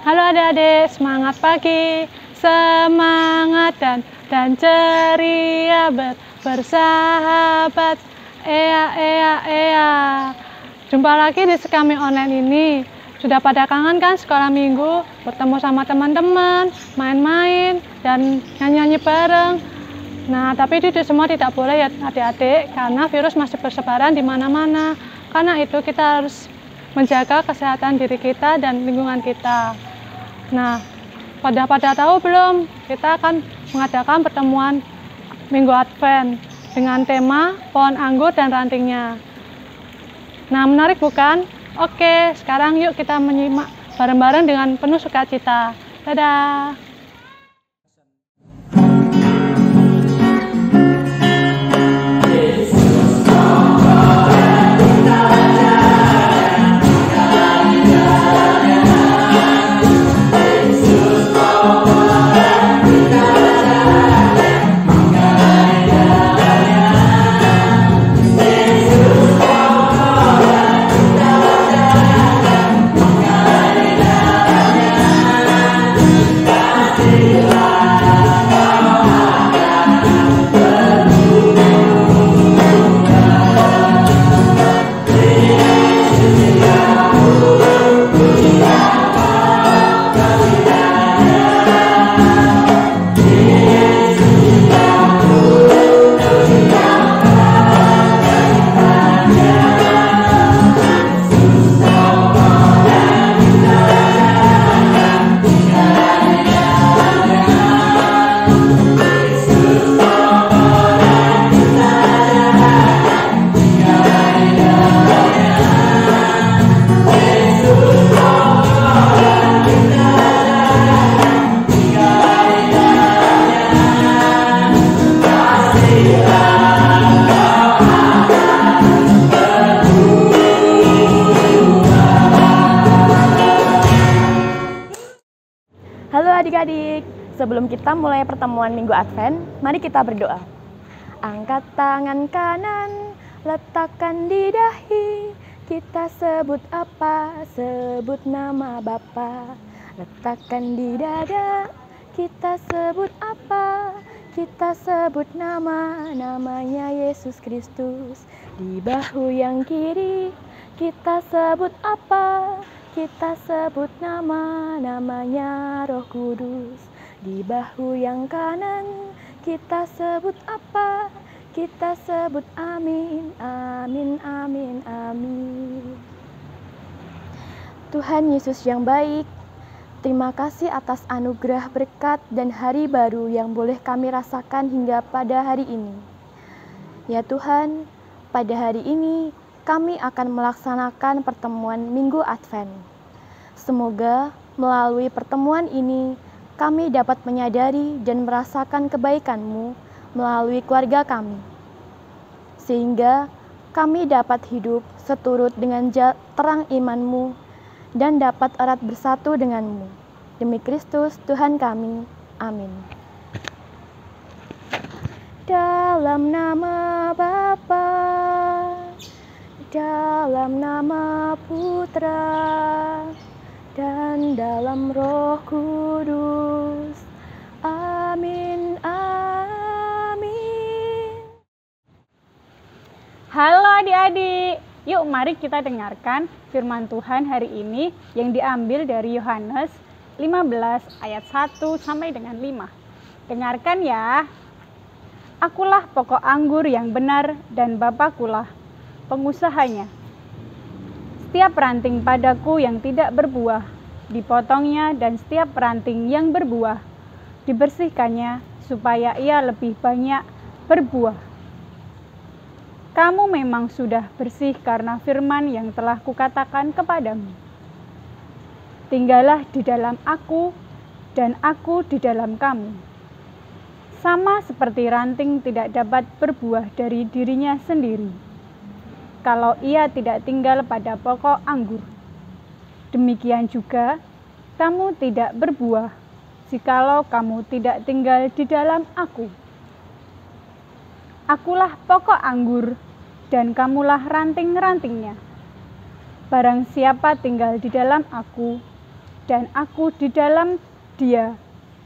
Halo adik-adik, semangat pagi, semangat dan ceria bersahabat. Ea. Jumpa lagi di Sekami Online ini. Sudah pada kangen kan sekolah minggu, bertemu sama teman-teman, main-main, dan nyanyi-nyanyi bareng. Nah, tapi itu semua tidak boleh ya adik-adik, karena virus masih bersebaran di mana-mana. Karena itu kita harus menjaga kesehatan diri kita dan lingkungan kita. Nah, pada tahu belum? Kita akan mengadakan pertemuan Minggu Advent dengan tema pohon anggur dan rantingnya. Nah, menarik bukan? Oke, sekarang yuk kita menyimak bareng-bareng dengan penuh sukacita. Dadah! Halo adik-adik, sebelum kita mulai pertemuan Minggu Advent, mari kita berdoa. Angkat tangan kanan, letakkan di dahi, kita sebut apa? Sebut nama Bapa. Letakkan di dada, kita sebut apa? Kita sebut namanya Yesus Kristus. Di bahu yang kiri, kita sebut apa? Kita sebut namanya Roh Kudus. Di bahu yang kanan kita sebut apa? Kita sebut amin. Tuhan Yesus yang baik, terima kasih atas anugerah berkat dan hari baru yang boleh kami rasakan hingga pada hari ini. Ya Tuhan, pada hari ini kami akan melaksanakan pertemuan Minggu Advent. Semoga melalui pertemuan ini kami dapat menyadari dan merasakan kebaikan-Mu melalui keluarga kami, sehingga kami dapat hidup seturut dengan terang iman-Mu dan dapat erat bersatu dengan-Mu. Demi Kristus Tuhan kami. Amin. Dalam nama Bapa, dalam nama Putra, dan dalam Roh Kudus. Amin. Halo adik-adik, yuk mari kita dengarkan firman Tuhan hari ini yang diambil dari Yohanes 15 ayat 1 sampai dengan 5. Dengarkan ya. Akulah pokok anggur yang benar dan Bapakulah pengusahanya. Setiap ranting padaku yang tidak berbuah, dipotongnya, dan setiap ranting yang berbuah, dibersihkannya, supaya ia lebih banyak berbuah. Kamu memang sudah bersih karena firman yang telah kukatakan kepadamu. Tinggallah di dalam aku, dan aku di dalam kamu. Sama seperti ranting tidak dapat berbuah dari dirinya sendiri, kalau ia tidak tinggal pada pokok anggur. Demikian juga, kamu tidak berbuah, jikalau kamu tidak tinggal di dalam aku. Akulah pokok anggur, dan kamulah ranting-rantingnya. Barang siapa tinggal di dalam aku, dan aku di dalam Dia.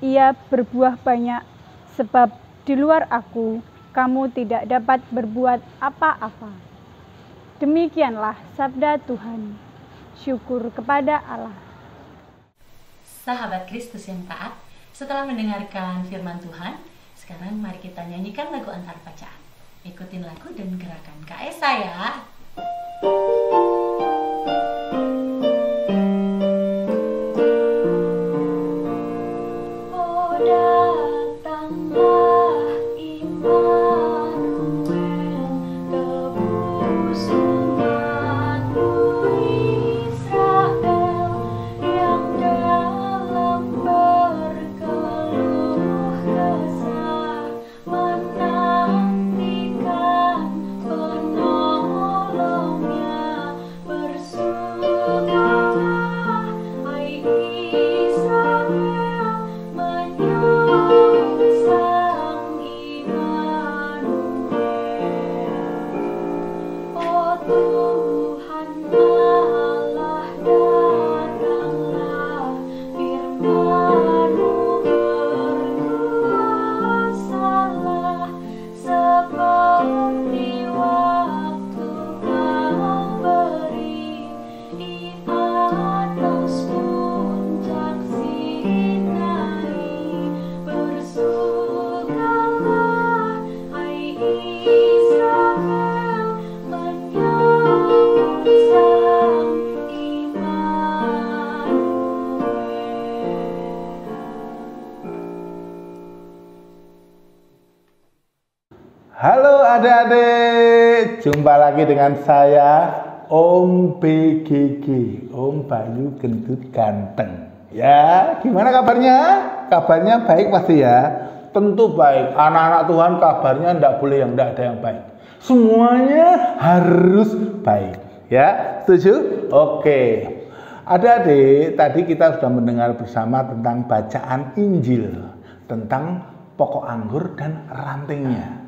Ia berbuah banyak, sebab di luar aku, kamu tidak dapat berbuat apa-apa. Demikianlah sabda Tuhan. Syukur kepada Allah. Sahabat Kristus yang taat, setelah mendengarkan firman Tuhan, sekarang mari kita nyanyikan lagu antar bacaan. Ikutin lagu dan gerakan KSA ya. Halo adik-adik, jumpa lagi dengan saya Om BGG, Om Bayu Gendut Ganteng. Ya, gimana kabarnya? Kabarnya baik pasti ya? Tentu baik. Anak-anak Tuhan kabarnya enggak boleh yang enggak ada yang baik. Semuanya harus baik. Ya, setuju? Oke. Adik-adik, tadi kita sudah mendengar bersama tentang bacaan Injil, tentang pokok anggur dan rantingnya.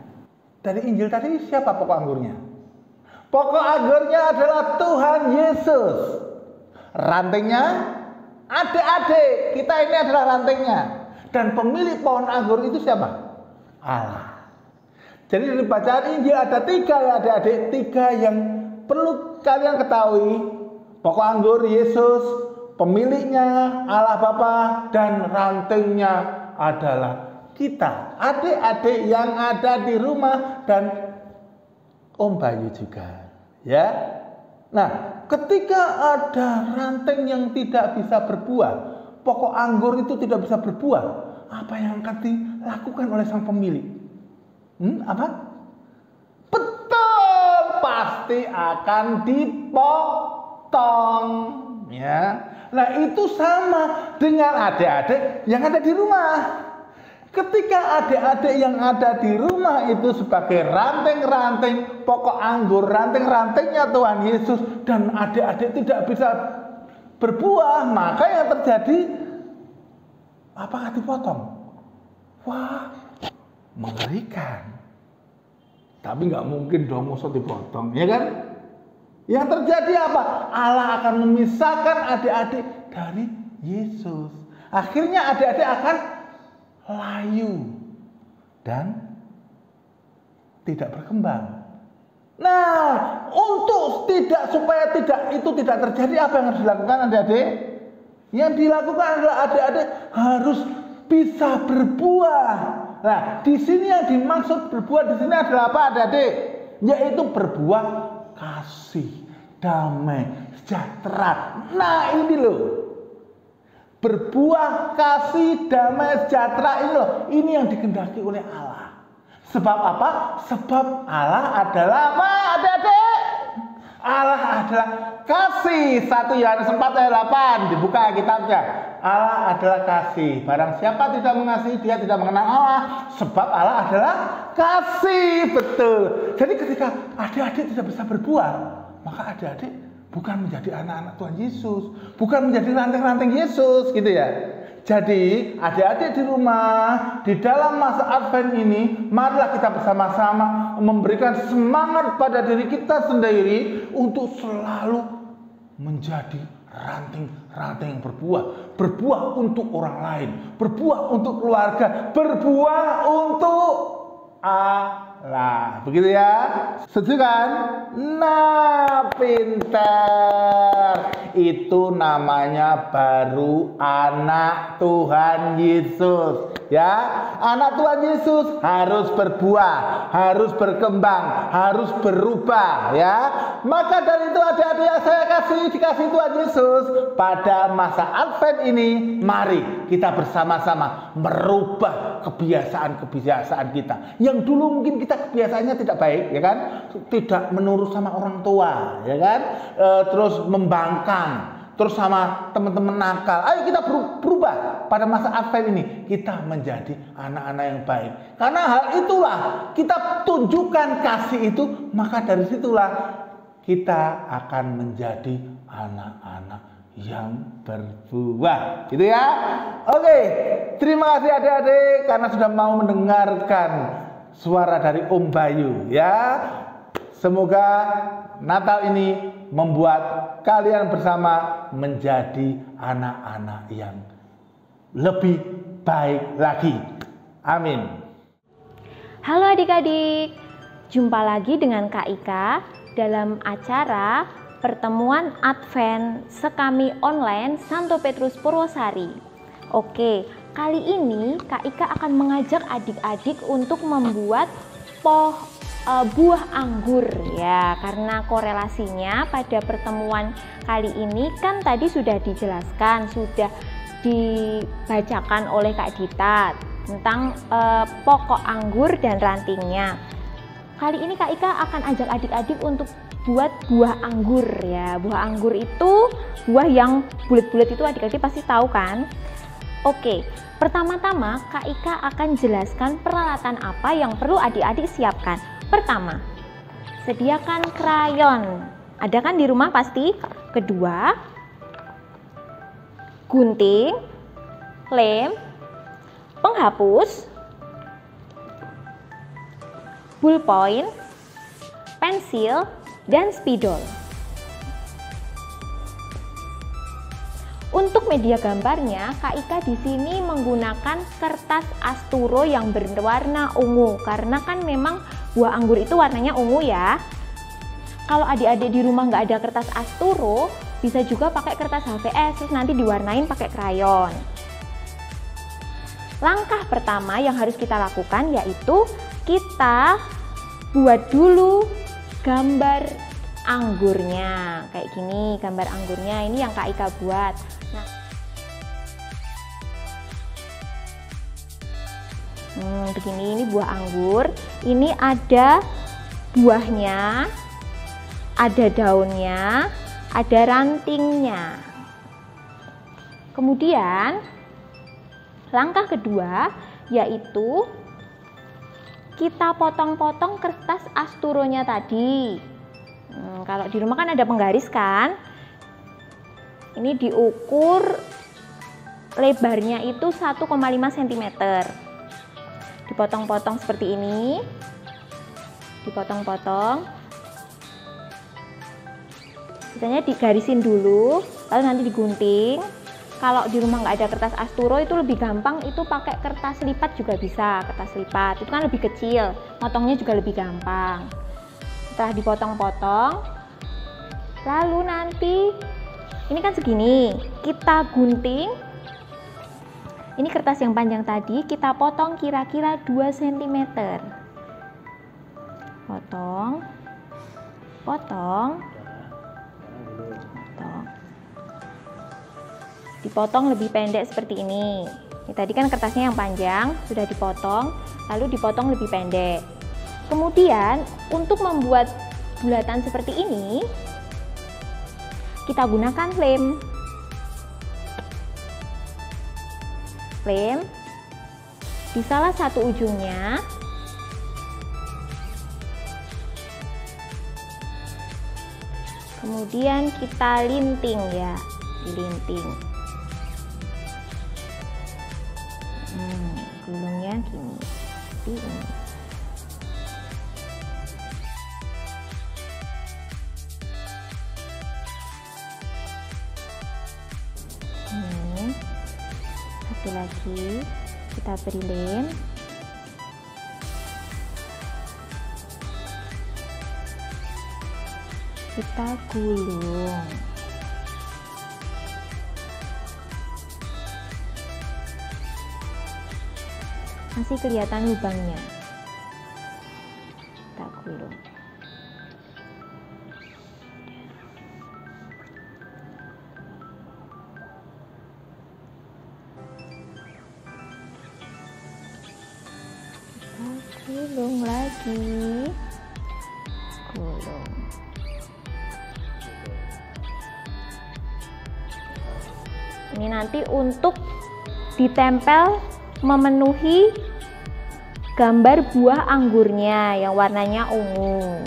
Dari Injil tadi siapa pokok anggurnya? Pokok anggurnya adalah Tuhan Yesus. Rantingnya adik-adik, kita ini adalah rantingnya. Dan pemilik pohon anggur itu siapa? Allah. Jadi dari bacaan Injil ada 3 ya adik-adik, 3 yang perlu kalian ketahui. Pokok anggur Yesus, pemiliknya Allah Bapa, dan rantingnya adalah kita, adik-adik yang ada di rumah dan Om Bayu juga, ya. Nah, ketika ada ranting yang tidak bisa berbuah, pokok anggur itu tidak bisa berbuah, apa yang akan dilakukan oleh sang pemilik? Apa? Betul, pasti akan dipotong, ya. Nah, itu sama dengan adik-adik yang ada di rumah. Ketika adik-adik yang ada di rumah itu sebagai ranting-ranting pokok anggur, ranting-rantingnya Tuhan Yesus, dan adik-adik tidak bisa berbuah, maka yang terjadi apakah dipotong? Wah, mengerikan. Tapi nggak mungkin dong musuh dipotong, ya kan? Yang terjadi apa? Allah akan memisahkan adik-adik dari Yesus. Akhirnya adik-adik akan layu dan tidak berkembang. Nah, untuk supaya itu tidak terjadi, apa yang harus dilakukan adik-adik? Yang dilakukan adalah adik-adik harus bisa berbuah. Nah, di sini yang dimaksud berbuah di sini adalah apa adik-adik? Yaitu berbuah kasih, damai, sejahtera. Nah, ini loh. Berbuah kasih, damai, sejahtera ini loh. Ini yang dikehendaki oleh Allah. Sebab apa? Sebab Allah adalah apa adik-adik? Allah adalah kasih. 1 Yohanes 4 ayat 8. Dibuka kitabnya. Allah adalah kasih. Barang siapa tidak mengasihi, dia tidak mengenal Allah. Sebab Allah adalah kasih. Betul. Jadi ketika adik-adik tidak bisa berbuah, maka adik-adik bukan menjadi anak-anak Tuhan Yesus, bukan menjadi ranting-ranting Yesus, gitu ya. Jadi adik-adik di rumah, di dalam masa Advent ini, marilah kita bersama-sama memberikan semangat pada diri kita sendiri untuk selalu menjadi ranting-ranting yang berbuah untuk orang lain, berbuah untuk keluarga, berbuah untuk Allah. Begitu ya? Setuju kan? Nah, pintar. Itu namanya baru anak Tuhan Yesus. Ya, anak Tuhan Yesus harus berbuah, harus berkembang, harus berubah, ya. Maka dari itu adik-adik yang saya dikasih Tuhan Yesus pada masa Advent ini, mari kita bersama-sama merubah kebiasaan-kebiasaan kita. Yang dulu mungkin kita kebiasaannya tidak baik, ya kan? Tidak menurut sama orang tua, ya kan? Terus membangkang, terus sama teman-teman nakal. Ayo kita berubah pada masa Advent ini. Kita menjadi anak-anak yang baik. Karena hal itulah kita tunjukkan kasih itu, maka dari situlah kita akan menjadi anak-anak yang berbuah. Gitu ya. Oke, terima kasih adik-adik karena sudah mau mendengarkan suara dari Om Bayu, ya. Semoga Natal ini membuat kalian bersama menjadi anak-anak yang lebih baik lagi. Amin. Halo adik-adik, jumpa lagi dengan Kak Ika dalam acara pertemuan Advent Sekami Online Santo Petrus Purwosari. Oke, kali ini Kak Ika akan mengajak adik-adik untuk membuat buah anggur ya, karena korelasinya pada pertemuan kali ini kan tadi sudah dijelaskan, sudah dibacakan oleh Kak Dita tentang pokok anggur dan rantingnya. Kali ini Kak Ika akan ajak adik-adik untuk buat buah anggur ya. Buah anggur itu buah yang bulat-bulat itu adik-adik pasti tahu kan? Oke, pertama-tama Kak Ika akan jelaskan peralatan apa yang perlu adik-adik siapkan. Pertama, sediakan krayon. Ada kan di rumah pasti? Kedua, gunting, lem, penghapus, ballpoint, pensil, dan spidol. Untuk media gambarnya, Kak Ika di sini menggunakan kertas asturo yang berwarna ungu karena kan memang buah anggur itu warnanya ungu ya. Kalau adik-adik di rumah nggak ada kertas asturo, bisa juga pakai kertas HVS terus nanti diwarnain pakai krayon. Langkah pertama yang harus kita lakukan yaitu kita buat dulu gambar anggurnya. Kayak gini gambar anggurnya, ini yang Kak Ika buat. Begini, ini buah anggur. Ini ada buahnya, ada daunnya, ada rantingnya. Kemudian langkah kedua yaitu kita potong-potong kertas asturonya tadi. Kalau di rumah kan ada penggaris kan? Ini diukur lebarnya itu 1,5 cm. Dipotong-potong seperti ini, dipotong-potong, biasanya digarisin dulu, lalu nanti digunting. Kalau di rumah nggak ada kertas asturo itu lebih gampang, itu pakai kertas lipat juga bisa. Kertas lipat itu kan lebih kecil, motongnya juga lebih gampang. Setelah dipotong-potong, lalu nanti ini kan segini, kita gunting. Ini kertas yang panjang tadi kita potong kira-kira 2 cm. Potong, potong, potong. Dipotong lebih pendek seperti ini. Ini tadi kan kertasnya yang panjang, sudah dipotong, lalu dipotong lebih pendek. Kemudian untuk membuat bulatan seperti ini, kita gunakan lem. Lem di salah satu ujungnya kemudian kita linting ya, dilinting. Gulungnya gini, seperti ini. Satu lagi kita beri lem. Kita gulung. Masih kelihatan lubangnya. Kita gulung. Gulung lagi, gulung. Ini nanti untuk ditempel memenuhi gambar buah anggurnya yang warnanya ungu.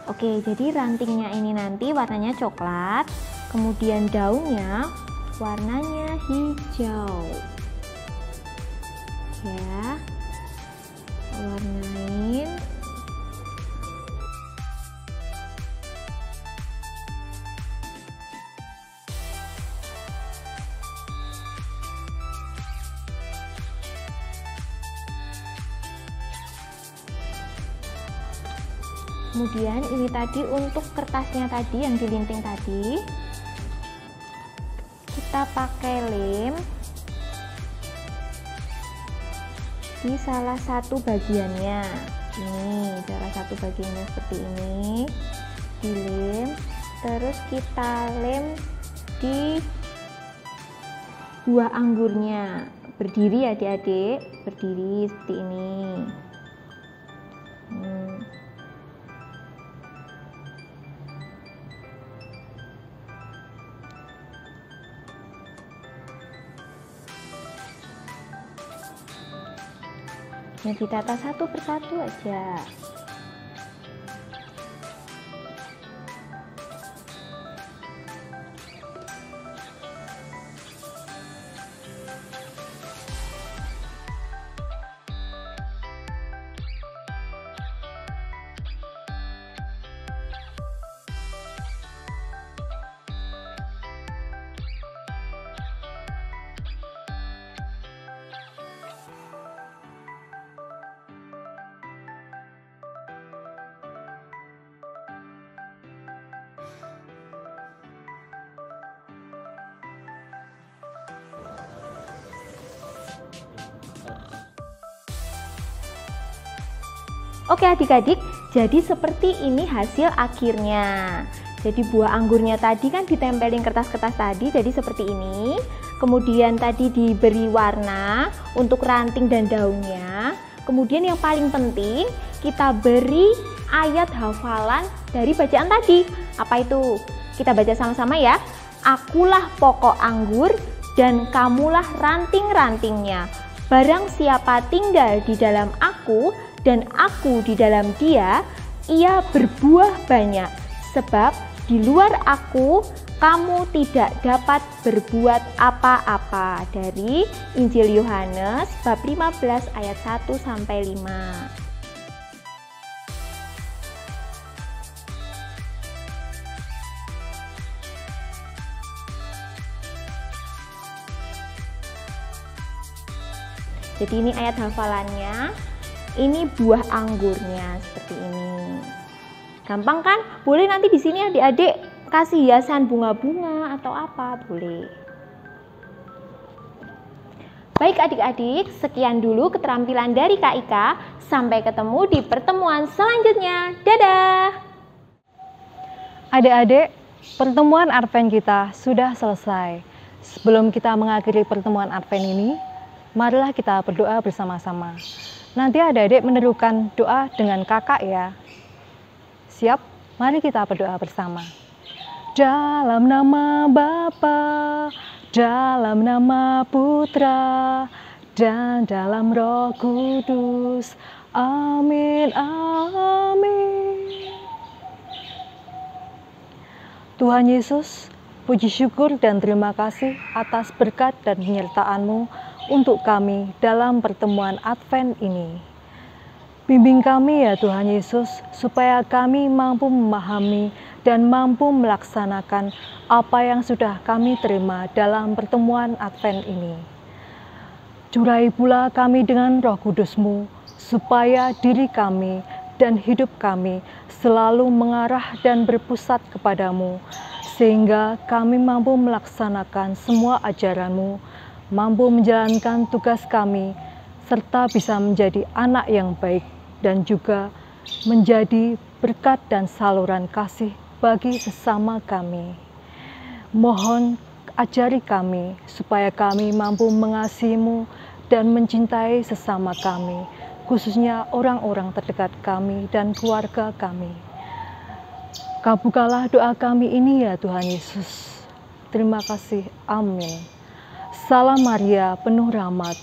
Oke, jadi rantingnya ini nanti warnanya coklat, kemudian daunnya warnanya hijau. Ya, warnain. Kemudian ini tadi untuk kertasnya tadi yang dilinting tadi, kita pakai lem di salah satu bagiannya. Ini salah satu bagiannya seperti ini, dilem, terus kita lem di buah anggurnya. Berdiri adik-adik, berdiri seperti ini. Ini ditata satu persatu aja. Oke adik-adik, jadi seperti ini hasil akhirnya. Jadi buah anggurnya tadi kan ditempelin kertas-kertas tadi, jadi seperti ini. Kemudian tadi diberi warna untuk ranting dan daunnya. Kemudian yang paling penting, kita beri ayat hafalan dari bacaan tadi. Apa itu? Kita baca sama-sama ya. Akulah pokok anggur dan kamulah ranting-rantingnya. Barang siapa tinggal di dalam aku dan aku di dalam dia, ia berbuah banyak. Sebab di luar aku, kamu tidak dapat berbuat apa-apa. Dari Injil Yohanes bab 15 ayat 1-5. Jadi ini ayat hafalannya. Ini buah anggurnya seperti ini. Gampang kan? Boleh nanti di sini adik-adik kasih hiasan bunga-bunga atau apa, boleh. Baik adik-adik, sekian dulu keterampilan dari Kak Ika. Sampai ketemu di pertemuan selanjutnya. Dadah! Adik-adik, pertemuan Advent kita sudah selesai. Sebelum kita mengakhiri pertemuan Advent ini, marilah kita berdoa bersama-sama. Nanti adik-adik menerukan doa dengan kakak ya. Siap? Mari kita berdoa bersama. Dalam nama Bapa, dalam nama Putra, dan dalam Roh Kudus. Amin, amin. Tuhan Yesus, puji syukur dan terima kasih atas berkat dan penyertaan-Mu untuk kami dalam pertemuan Advent ini. Bimbing kami ya Tuhan Yesus, supaya kami mampu memahami dan mampu melaksanakan apa yang sudah kami terima dalam pertemuan Advent ini. Curai pula kami dengan Roh Kudus-Mu, supaya diri kami dan hidup kami selalu mengarah dan berpusat kepadamu, sehingga kami mampu melaksanakan semua ajaran-Mu, mampu menjalankan tugas kami, serta bisa menjadi anak yang baik, dan juga menjadi berkat dan saluran kasih bagi sesama kami. Mohon ajari kami, supaya kami mampu mengasihi-Mu dan mencintai sesama kami, khususnya orang-orang terdekat kami dan keluarga kami. Kabulkanlah doa kami ini ya Tuhan Yesus. Terima kasih. Amin. Salam Maria, penuh rahmat,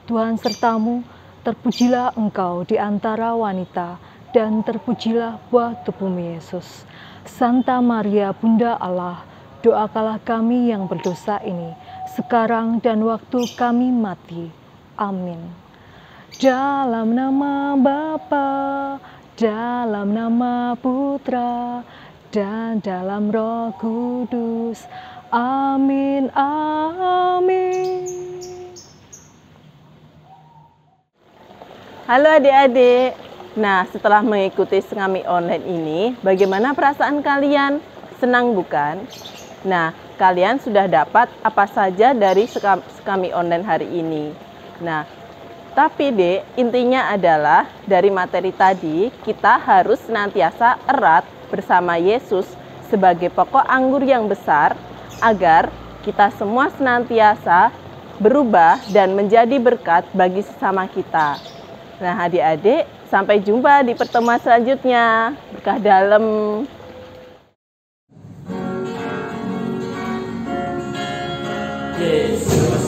Tuhan sertamu, terpujilah engkau di antara wanita, dan terpujilah buah tubuhmu Yesus. Santa Maria, Bunda Allah, doakanlah kami yang berdosa ini, sekarang dan waktu kami mati. Amin. Dalam nama Bapa, dalam nama Putra, dan dalam Roh Kudus. Amin, amin. Halo adik-adik. Nah, setelah mengikuti Sekami Online ini, bagaimana perasaan kalian? Senang bukan? Nah, kalian sudah dapat apa saja dari Sekami Online hari ini? Nah, tapi Dek, intinya adalah dari materi tadi, kita harus senantiasa erat bersama Yesus sebagai pokok anggur yang besar, agar kita semua senantiasa berubah dan menjadi berkat bagi sesama kita. Nah, adik-adik, sampai jumpa di pertemuan selanjutnya. Berkah dalam. Yesus.